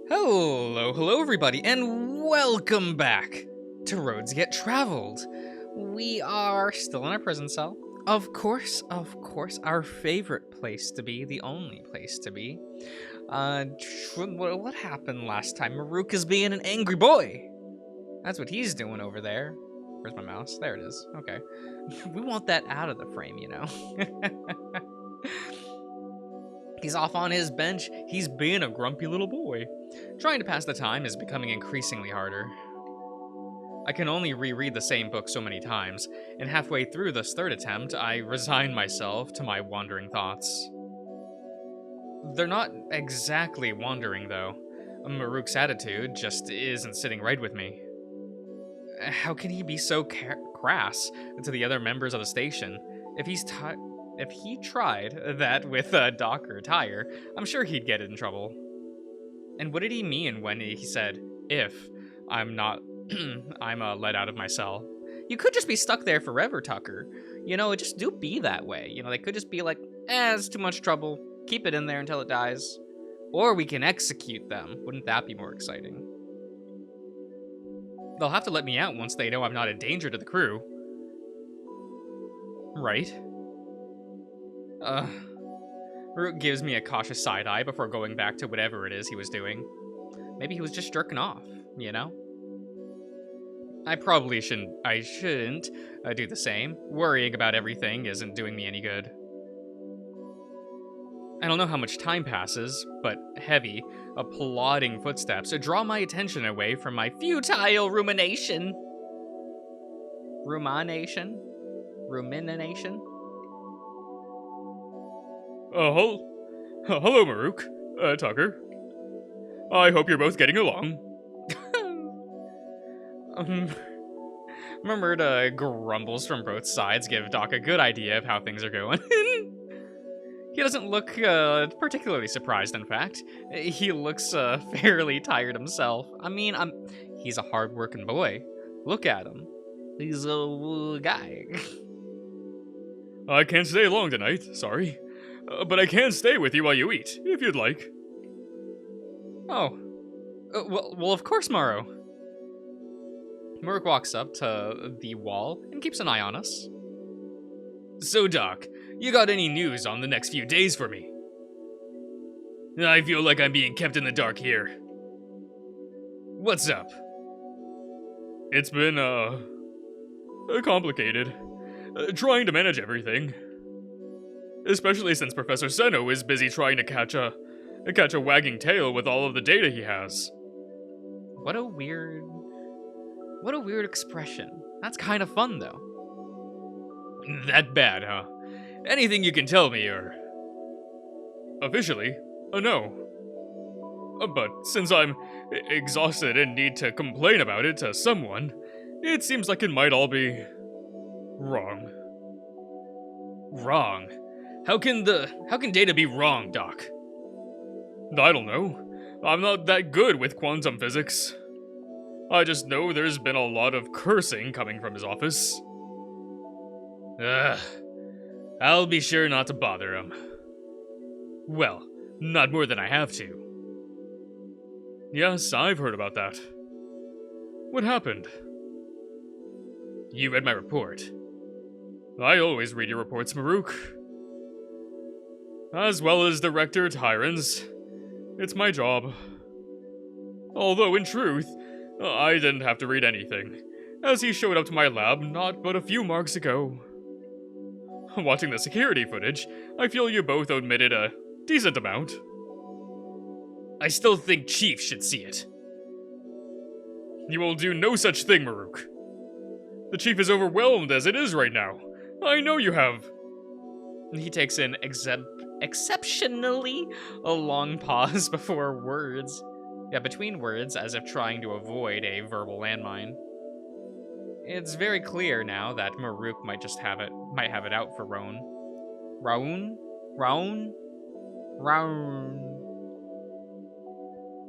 Hello everybody, and welcome back to Roads Get Traveled. We are still in our prison cell. Of course, our favorite place to be, the only place to be. What happened last time? Maruk is being an angry boy. That's what he's doing over there. Where's my mouse? There it is. Okay. We want that out of the frame, you know. He's off on his bench. He's being a grumpy little boy. Trying to pass the time is becoming increasingly harder. I can only reread the same book so many times, and halfway through this third attempt, I resign myself to my wandering thoughts. They're not exactly wandering, though. Maruk's attitude just isn't sitting right with me. How can he be so crass to the other members of the station? If he tried that with Doc or Tyre, I'm sure he'd get in trouble. And what did he mean when he said, if I'm not, I'm let out of my cell? You could just be stuck there forever, Tucker. You know, just do be that way. You know, they could just be like, it's too much trouble. Keep it in there until it dies. Or we can execute them. Wouldn't that be more exciting? They'll have to let me out once they know I'm not a danger to the crew. Right? Root gives me a cautious side-eye before going back to whatever it is he was doing. Maybe he was just jerking off, you know? I shouldn't do the same. Worrying about everything isn't doing me any good. I don't know how much time passes, but heavy, plodding footsteps draw my attention away from my futile rumination. Rumination? Hello, Maruk. Tucker. I hope you're both getting along. Murmured grumbles from both sides give Doc a good idea of how things are going. He doesn't look particularly surprised, in fact. He looks fairly tired himself. I mean, he's a hard-working boy. Look at him. He's a guy. I can't stay long tonight, sorry. But I can stay with you while you eat, if you'd like. Oh. Well, of course, Morrow. Murk walks up to the wall and keeps an eye on us. So, Doc, you got any news on the next few days for me? I feel like I'm being kept in the dark here. What's up? It's been, complicated. Trying to manage everything. Especially since Professor Seno is busy trying to catch a wagging tail with all of the data he has. What a weird expression. That's kind of fun, though. That bad, huh? Anything you can tell me, or... Officially, no. But since I'm exhausted and need to complain about it to someone, it seems like it might all be... wrong. Wrong? How can data be wrong, Doc? I don't know. I'm not that good with quantum physics. I just know there's been a lot of cursing coming from his office. I'll be sure not to bother him. Well, not more than I have to. Yes, I've heard about that. What happened? You read my report. I always read your reports, Maruk. As well as Director Tyron's. It's my job. Although, in truth, I didn't have to read anything, as he showed up to my lab not but a few marks ago. Watching the security footage, I feel you both omitted a decent amount. I still think Chief should see it. You will do no such thing, Maruk. The Chief is overwhelmed as it is right now. I know you have. He takes an exceptionally a long pause before words. Yeah, between words, as if trying to avoid a verbal landmine. It's very clear now that Maruk might have it out for Roan. Roan?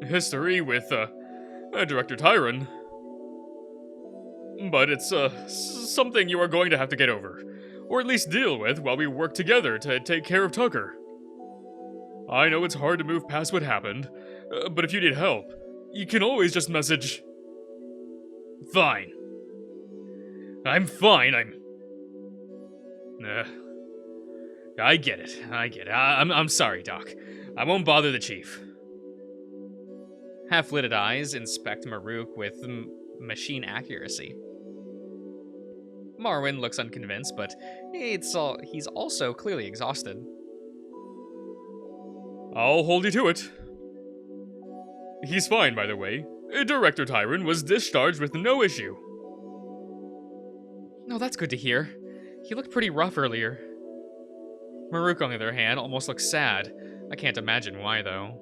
History with, Director Tyron. But it's, something you are going to have to get over. Or at least deal with while we work together to take care of Tucker. I know it's hard to move past what happened, but if you need help, you can always just message. Fine. I'm fine, I get it. I'm sorry, Doc. I won't bother the chief. Half-lidded eyes inspect Maruk with machine accuracy. Marwin looks unconvinced, but he's also clearly exhausted. I'll hold you to it. He's fine, by the way. Director Tyron was discharged with no issue. No, that's good to hear. He looked pretty rough earlier. Maruk, on the other hand, almost looks sad. I can't imagine why, though.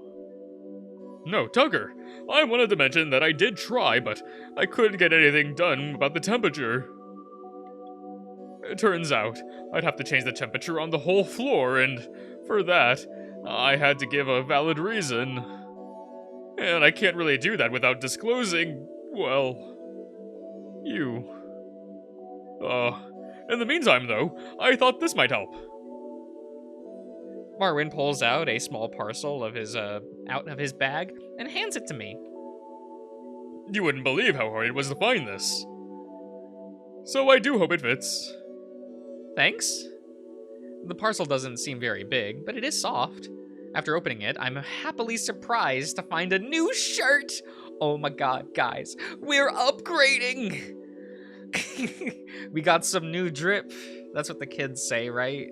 No, Tucker. I wanted to mention that I did try, but I couldn't get anything done about the temperature. It turns out, I'd have to change the temperature on the whole floor, and for that, I had to give a valid reason. And I can't really do that without disclosing, well, you. In the meantime, though, I thought this might help. Marwin pulls out a small parcel of his out of his bag and hands it to me. You wouldn't believe how hard it was to find this. So I do hope it fits. Thanks. The parcel doesn't seem very big, but it is soft. After opening it, I'm happily surprised to find a new shirt. Oh my god, guys, we're upgrading. We got some new drip. That's what the kids say, right?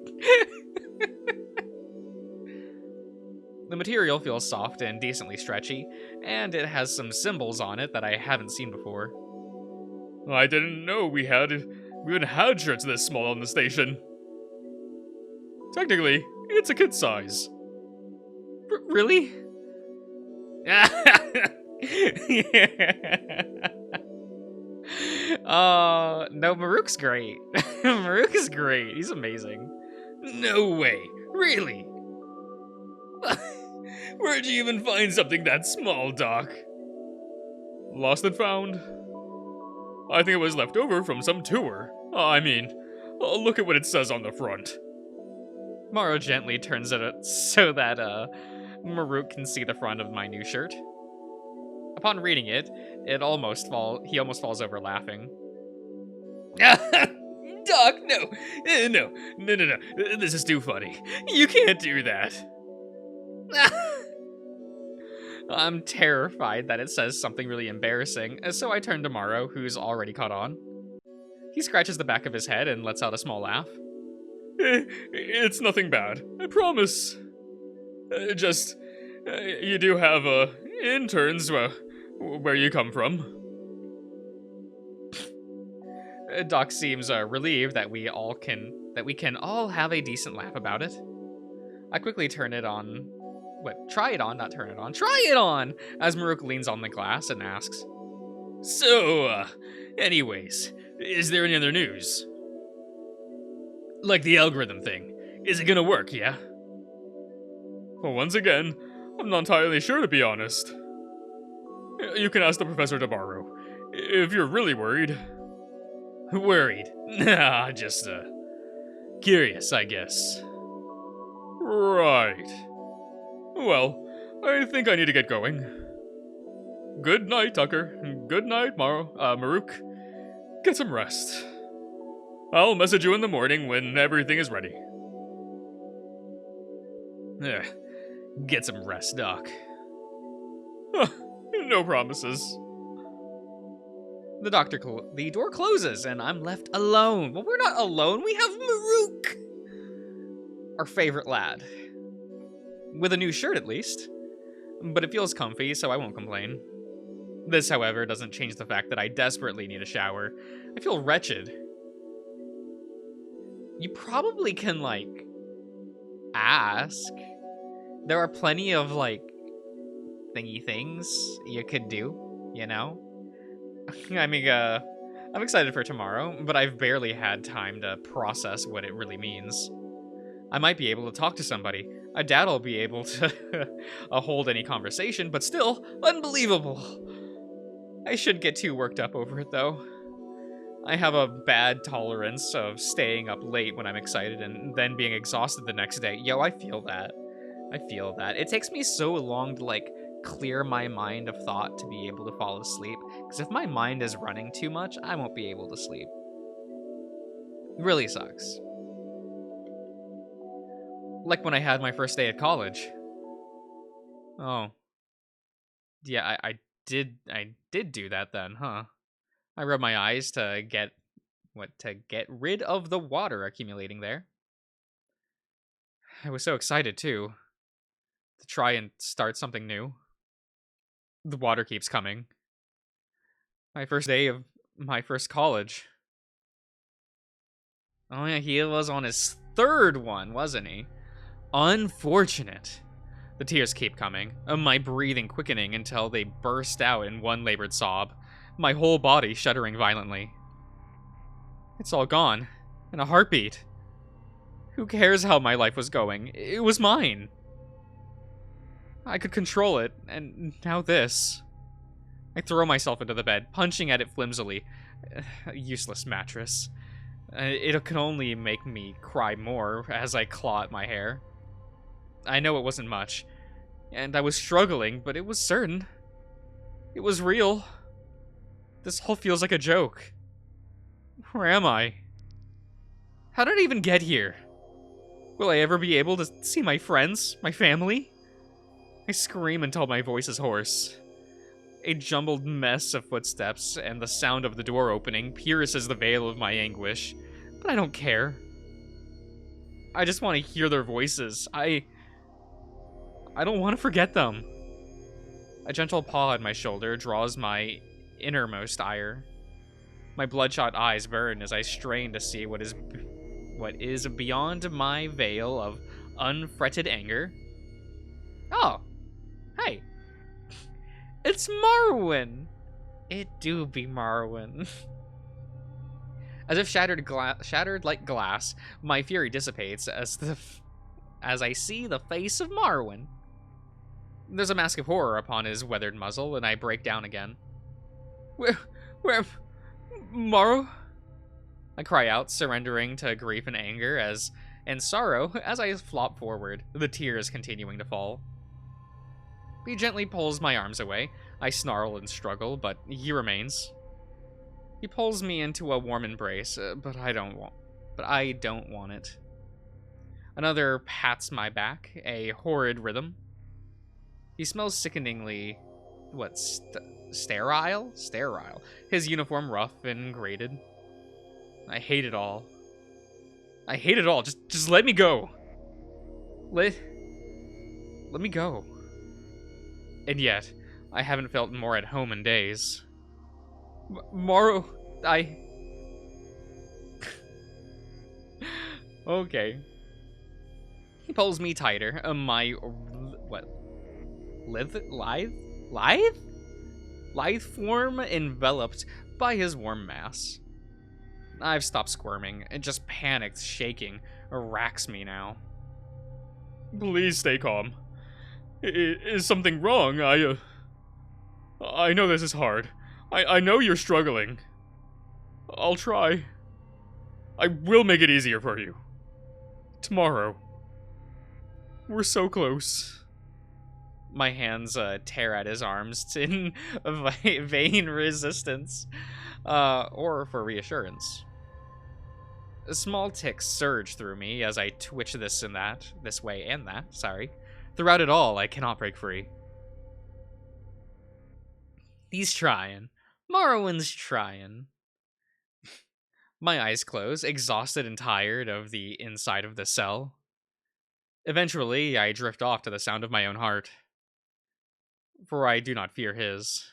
The material feels soft and decently stretchy, and it has some symbols on it that I haven't seen before. I didn't know we even had shirts this small on the station. Technically, it's a kid size. Really? No, Maruk's great. Maruk is great. He's amazing. No way. Really? Where'd you even find something that small, Doc? Lost and found. I think it was left over from some tour. Look at what it says on the front. Morrow gently turns it so that Maruk can see the front of my new shirt. Upon reading it, he almost falls over laughing. Doc, no. This is too funny. You can't do that. I'm terrified that it says something really embarrassing, so I turn to Morrow, who's already caught on. He scratches the back of his head and lets out a small laugh. It's nothing bad, I promise. You do have, interns, where you come from. Doc seems relieved that we can all have a decent laugh about it. I quickly try it on, as Maruk leans on the glass and asks. So, anyways, is there any other news? Like the algorithm thing. Is it gonna work, yeah? Well, once again, I'm not entirely sure, to be honest. You can ask the professor to borrow, if you're really worried. Worried? Nah, just, curious, I guess. Right. Well, I think I need to get going. Good night, Tucker. Good night, Maruk. Get some rest. I'll message you in the morning when everything is ready. Get some rest, Doc. No promises. The door closes, and I'm left alone. Well, we're not alone. We have Maruk, our favorite lad. With a new shirt, at least. But it feels comfy, so I won't complain. This, however, doesn't change the fact that I desperately need a shower. I feel wretched. You probably can, ask. There are plenty of, thingy things you could do, you know? I mean, I'm excited for tomorrow, but I've barely had time to process what it really means. I might be able to talk to somebody. I doubt I'll be able to hold any conversation, but still, unbelievable. I shouldn't get too worked up over it, though. I have a bad tolerance of staying up late when I'm excited and then being exhausted the next day. Yo, I feel that. I feel that. It takes me so long to, like, clear my mind of thought to be able to fall asleep. Because if my mind is running too much, I won't be able to sleep. It really sucks. Like when I had my first day at college. Oh, yeah, I did do that then, huh? I rubbed my eyes to get rid of the water accumulating there. I was so excited too to try and start something new. The water keeps coming. My first day of my first college. Oh yeah, he was on his third one, wasn't he? Unfortunate. The tears keep coming, my breathing quickening until they burst out in one labored sob, my whole body shuddering violently. It's all gone. In a heartbeat. Who cares how my life was going? It was mine. I could control it, and now this. I throw myself into the bed, punching at it flimsily. A useless mattress. It can only make me cry more as I claw at my hair. I know it wasn't much, and I was struggling, but it was certain. It was real. This all feels like a joke. Where am I? How did I even get here? Will I ever be able to see my friends, my family? I scream until my voice is hoarse. A jumbled mess of footsteps and the sound of the door opening pierces the veil of my anguish, but I don't care. I just want to hear their voices. I don't want to forget them. A gentle paw at my shoulder draws my innermost ire. My bloodshot eyes burn as I strain to see what is beyond my veil of unfretted anger. Oh, hey. It's Marwyn. It do be Marwyn. As if shattered like glass, my fury dissipates as I see the face of Marwyn. There's a mask of horror upon his weathered muzzle, and I break down again. Where, Morrow? I cry out, surrendering to grief and anger and sorrow as I flop forward, the tears continuing to fall. He gently pulls my arms away. I snarl and struggle, but he remains. He pulls me into a warm embrace, but I don't want it. Another pats my back, a horrid rhythm. He smells sickeningly, sterile? Sterile. His uniform rough and grated. I hate it all. I hate it all. Just let me go. Let me go. And yet, I haven't felt more at home in days. Morrow, Okay. He pulls me tighter. My lithe form enveloped by his warm mass. I've stopped squirming, and just panicked shaking racks me now. Please stay calm. Is something wrong? I know this is hard. I know you're struggling. I'll try. I will make it easier for you. Tomorrow. We're so close. My hands tear at his arms in vain resistance, or for reassurance. Small ticks surge through me as I twitch this way and that, sorry. Throughout it all, I cannot break free. He's trying. Morrowin's trying. My eyes close, exhausted and tired of the inside of the cell. Eventually, I drift off to the sound of my own heart. For I do not fear his.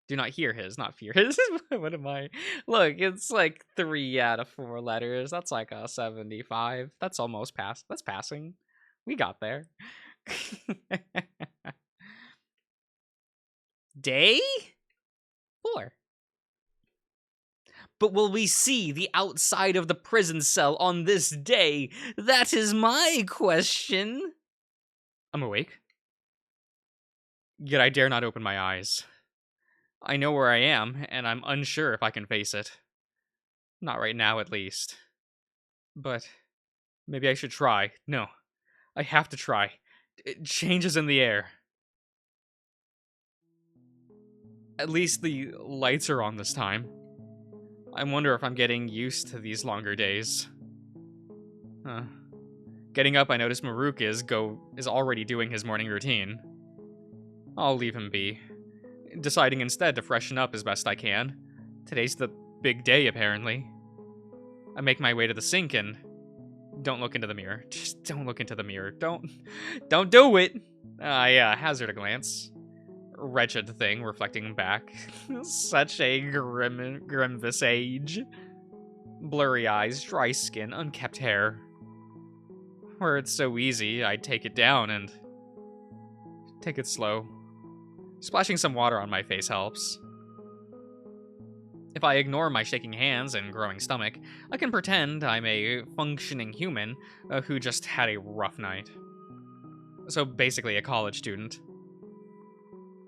Do not hear his, not fear his. What am I? Look, it's like 3 out of 4 letters. That's like a 75. That's almost past. That's passing. We got there. Day 4. But will we see the outside of the prison cell on this day? That is my question. I'm awake. Yet I dare not open my eyes. I know where I am, and I'm unsure if I can face it. Not right now, at least. But maybe I should try. No, I have to try. changes in the air. At least the lights are on this time. I wonder if I'm getting used to these longer days. Huh. Getting up, I notice Maruk is already doing his morning routine. I'll leave him be, deciding instead to freshen up as best I can. Today's the big day, apparently. I make my way to the sink and don't look into the mirror. Just don't look into the mirror. Don't do it. I hazard a glance. Wretched thing reflecting back. Such a grim visage. Blurry eyes, dry skin, unkempt hair. Where it's so easy, I'd take it down and take it slow. Splashing some water on my face helps. If I ignore my shaking hands and growing stomach, I can pretend I'm a functioning human who just had a rough night. So basically a college student.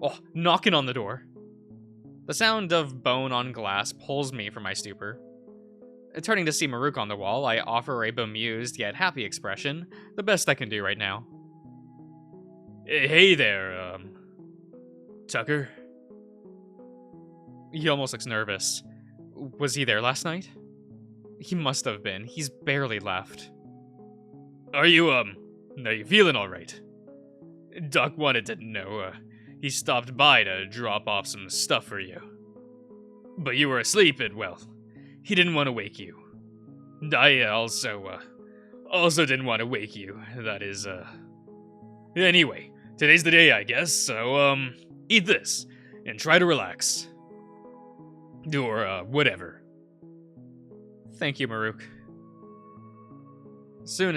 Oh, knocking on the door. The sound of bone on glass pulls me from my stupor. Turning to see Maruk on the wall, I offer a bemused yet happy expression, the best I can do right now. Hey there, Tucker? He almost looks nervous. Was he there last night? He must have been. He's barely left. Are you feeling alright? Doc wanted to know, he stopped by to drop off some stuff for you. But you were asleep and, well, he didn't want to wake you. I also didn't want to wake you. That is, Anyway, today's the day, I guess, so, eat this, and try to relax. Or, whatever. Thank you, Maruk. Soon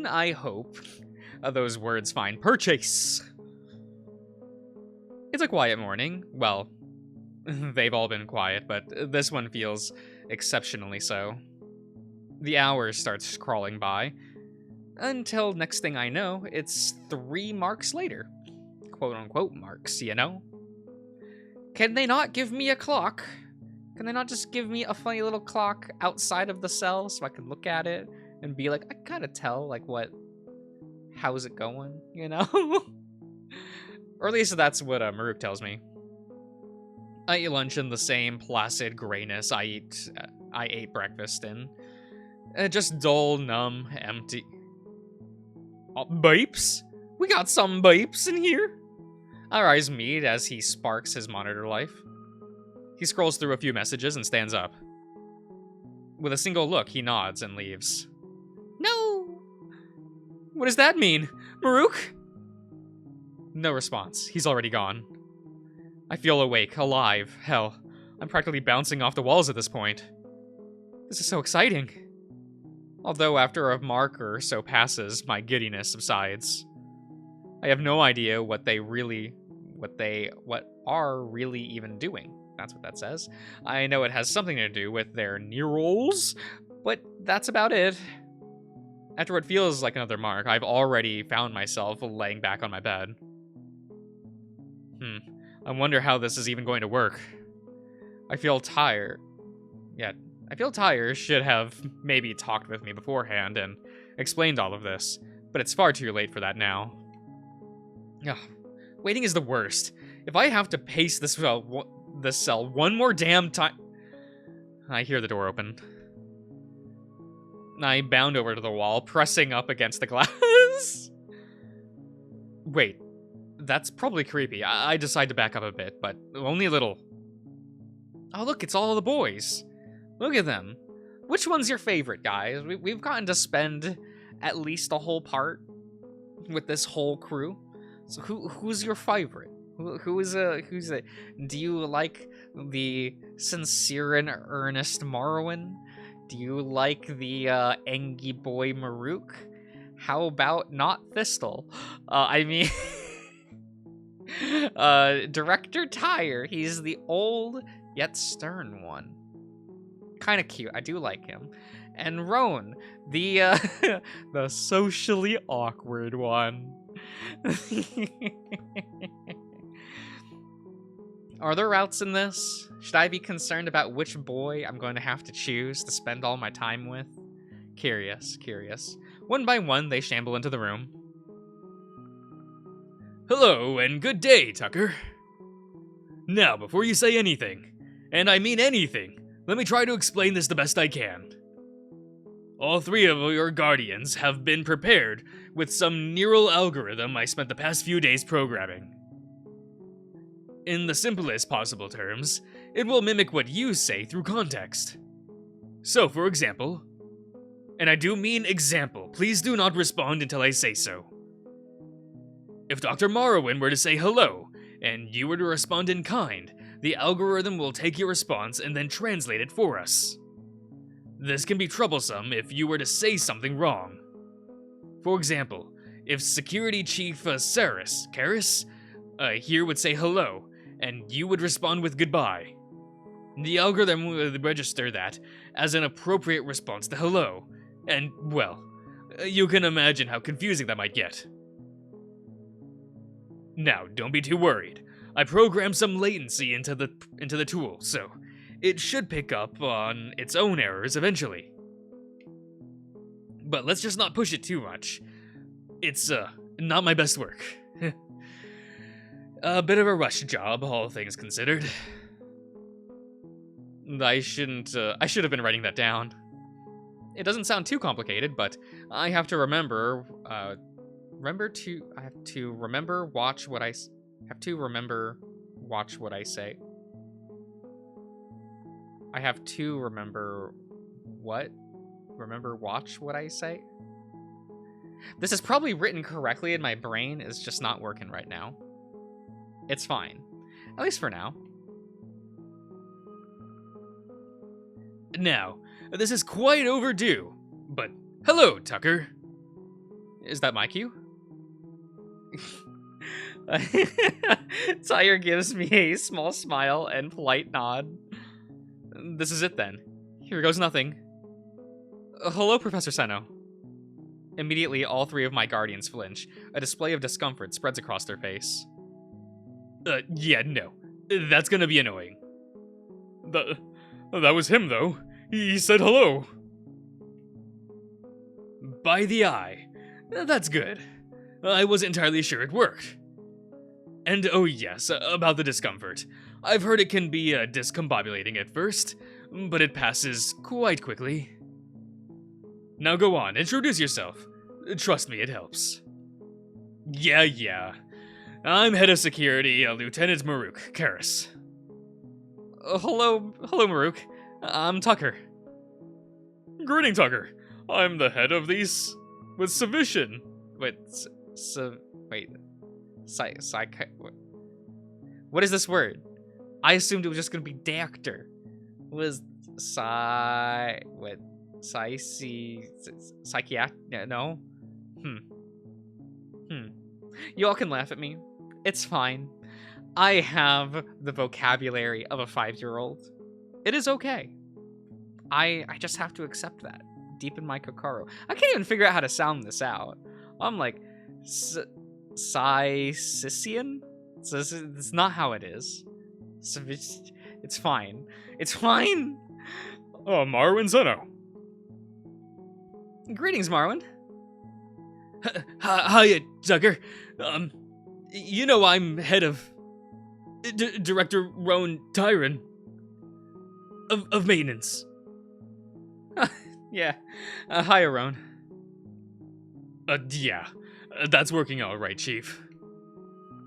I hope those words find purchase. It's a quiet morning. Well, they've all been quiet, but this one feels exceptionally so. The hours starts crawling by, until next thing I know, it's 3 marks later. Quote-unquote marks, you know? Can they not give me a clock? Can they not just give me a funny little clock outside of the cell so I can look at it and be like, I gotta tell, like, how's it going, you know? Or at least that's what Maruk tells me. I eat lunch in the same placid grayness I ate breakfast in. Just dull, numb, empty. Oh, beeps? We got some beeps in here. Our eyes meet as he sparks his monitor life. He scrolls through a few messages and stands up. With a single look, he nods and leaves. No! What does that mean? Maruk? No response. He's already gone. I feel awake, alive. Hell, I'm practically bouncing off the walls at this point. This is so exciting. Although after a mark or so passes, my giddiness subsides. I have no idea what are really even doing. That's what that says. I know it has something to do with their neurals, but that's about it. After what feels like another mark, I've already found myself laying back on my bed. I wonder how this is even going to work. I feel tired. Yeah, I feel tired should have maybe talked with me beforehand and explained all of this, but it's far too late for that now. Ugh, waiting is the worst. If I have to pace this cell one more damn time... I hear the door open. I bound over to the wall, pressing up against the glass. Wait, that's probably creepy. I decide to back up a bit, but only a little. Oh, look, it's all of the boys. Look at them. Which one's your favorite, guys? We've gotten to spend at least a whole part with this whole crew. So who's your favorite? Who's it? Do you like the sincere and earnest Morrowind? Do you like the Engie boy Maruk? How about not Thistle? I mean, Director Tyre. He's the old yet stern one. Kind of cute. I do like him. And Roan, the the socially awkward one. Are there routes in this? Should I be concerned about which boy I'm going to have to choose to spend all my time with? Curious. One by one, they shamble into the room. Hello, and good day, Tucker. Now, before you say anything, and I mean anything, let me try to explain this the best I can. All three of your guardians have been prepared with some neural algorithm I spent the past few days programming. In the simplest possible terms, it will mimic what you say through context. So, for example, and I do mean example, please do not respond until I say so. If Dr. Morrowind were to say hello, and you were to respond in kind, the algorithm will take your response and then translate it for us. This can be troublesome if you were to say something wrong. For example, if Security Chief Karis here would say hello, and you would respond with goodbye. The algorithm would register that as an appropriate response to hello, and, well, you can imagine how confusing that might get. Now, don't be too worried. I programmed some latency into the tool, so it should pick up on its own errors eventually. But let's just not push it too much. It's, not my best work. A bit of a rush job, all things considered. I should have been writing that down. It doesn't sound too complicated, but I have to remember, watch what I say. I have to remember what? Remember watch what I say? This is probably written correctly in my brain, it's just not working right now. It's fine. At least for now. Now, this is quite overdue, but hello, Tucker. Is that my cue? Tyre gives me a small smile and polite nod. This is it then. Here goes nothing. Hello, Professor Seno. Immediately, all three of my guardians flinch. A display of discomfort spreads across their face. Yeah, no. That's gonna be annoying. That was him, though. He said hello. By the eye. That's good. I wasn't entirely sure it worked. And oh yes, about the discomfort. I've heard it can be discombobulating at first, but it passes quite quickly. Now go on, introduce yourself. Trust me, it helps. Yeah. I'm head of security, Lieutenant Maruk Karis. Hello, Maruk. I'm Tucker. Greeting, Tucker. I'm the head of these with Civision. What is this word? I assumed it was just gonna be doctor. Was psychiatric? No. You all can laugh at me. It's fine. I have the vocabulary of a 5-year-old. It is okay. I just have to accept that deep in my kokoro. I can't even figure out how to sound this out. I'm like, Sician? It's not how it is. It's fine. It's fine. Oh, Marwin Zeno. Greetings, Marwin. Hiya, Tucker. You know I'm head of Director Rowan Tyron of maintenance. Yeah. Hi, Rowan. Yeah. That's working all right, Chief.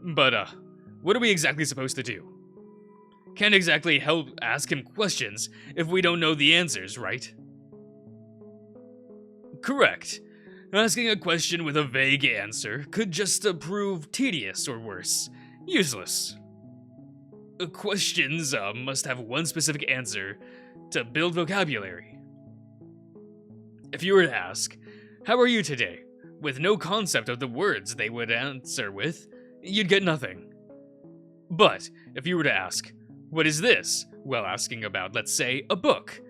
But, what are we exactly supposed to do? Can't exactly help ask him questions if we don't know the answers, right? Correct. Asking a question with a vague answer could just prove tedious or worse, useless. Questions must have one specific answer to build vocabulary. If you were to ask, "How are you today?" with no concept of the words they would answer with, you'd get nothing. But if you were to ask, "What is this?" while asking about, let's say, a book,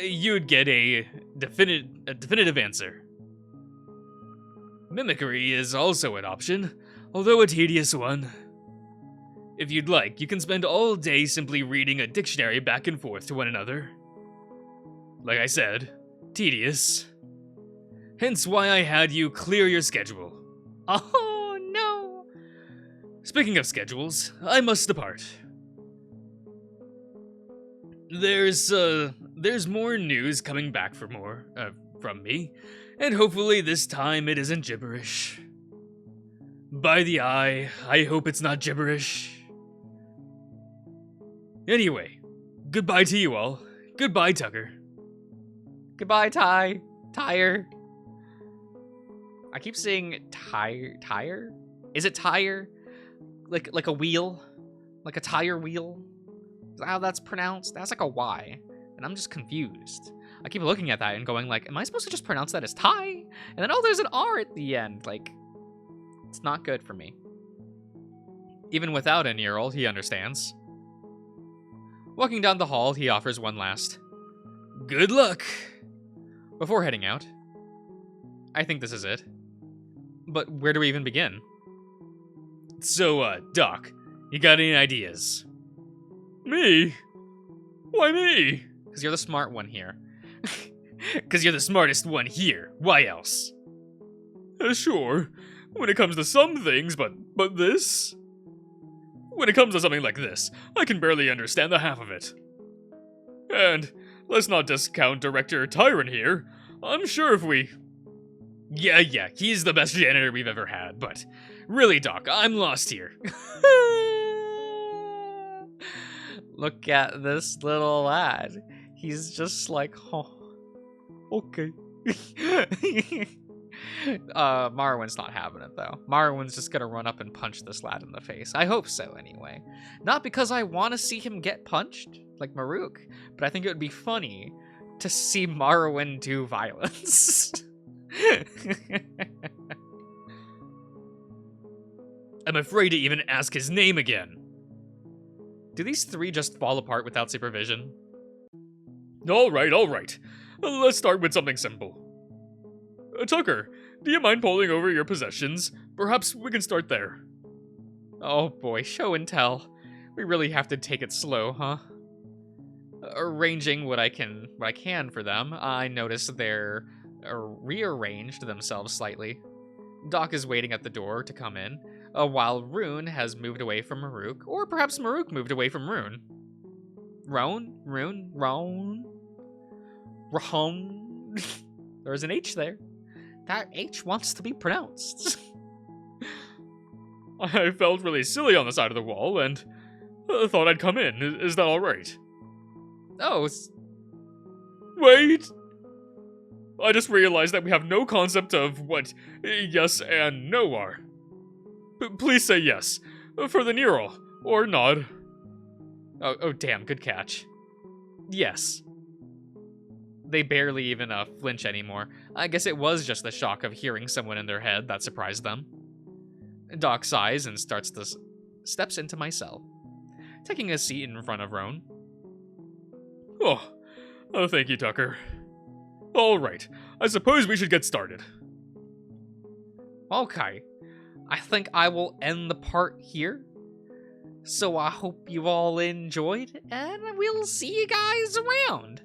you'd get a definitive answer. Mimicry is also an option, although a tedious one. If you'd like, you can spend all day simply reading a dictionary back and forth to one another. Like I said, tedious. Hence why I had you clear your schedule. Oh, no. Speaking of schedules, I must depart. There's more news coming back from me, and hopefully this time it isn't gibberish. By the eye, I hope it's not gibberish. Anyway, goodbye to you all. Goodbye, Tucker. Goodbye, Tire. I keep saying tire? Is it tire? Like a wheel? Like a tire wheel? Is that how that's pronounced? That's like a Y. And I'm just confused. I keep looking at that and going like, am I supposed to just pronounce that as tie? And then, oh, there's an R at the end. Like, it's not good for me. Even without a knee-roll, he understands. Walking down the hall, he offers one last good luck before heading out. I think this is it. But where do we even begin? So, Doc, you got any ideas? Me? Why me? Because you're the smart one here. Because you're the smartest one here. Why else? Sure. When it comes to some things, but this? When it comes to something like this, I can barely understand the half of it. And let's not discount Director Tyron here. I'm sure if we... Yeah, he's the best janitor we've ever had, but really, Doc, I'm lost here. Look at this little lad. He's just like, oh, okay. Marwin's not having it, though. Marwin's just gonna run up and punch this lad in the face. I hope so, anyway. Not because I want to see him get punched, like Maruk, but I think it would be funny to see Marwin do violence. I'm afraid to even ask his name again. Do these three just fall apart without supervision? All right. Let's start with something simple. Tucker, do you mind pulling over your possessions? Perhaps we can start there. Oh boy, show and tell. We really have to take it slow, huh? Arranging what I can for them, I notice they're rearranged themselves slightly. Doc is waiting at the door to come in, while Rune has moved away from Maruk, or perhaps Maruk moved away from Rune. Rune? There's an H there. That H wants to be pronounced. I felt really silly on the side of the wall, and thought I'd come in. Is that alright? Oh, Wait! I just realized that we have no concept of what yes and no are. Please say yes, for the neural, or nod. Oh, damn, good catch. Yes. They barely even flinch anymore. I guess it was just the shock of hearing someone in their head that surprised them. Doc sighs and steps into my cell, taking a seat in front of Roan. Oh, thank you, Tucker. All right, I suppose we should get started. Okay, I think I will end the part here. So I hope you all enjoyed, and we'll see you guys around.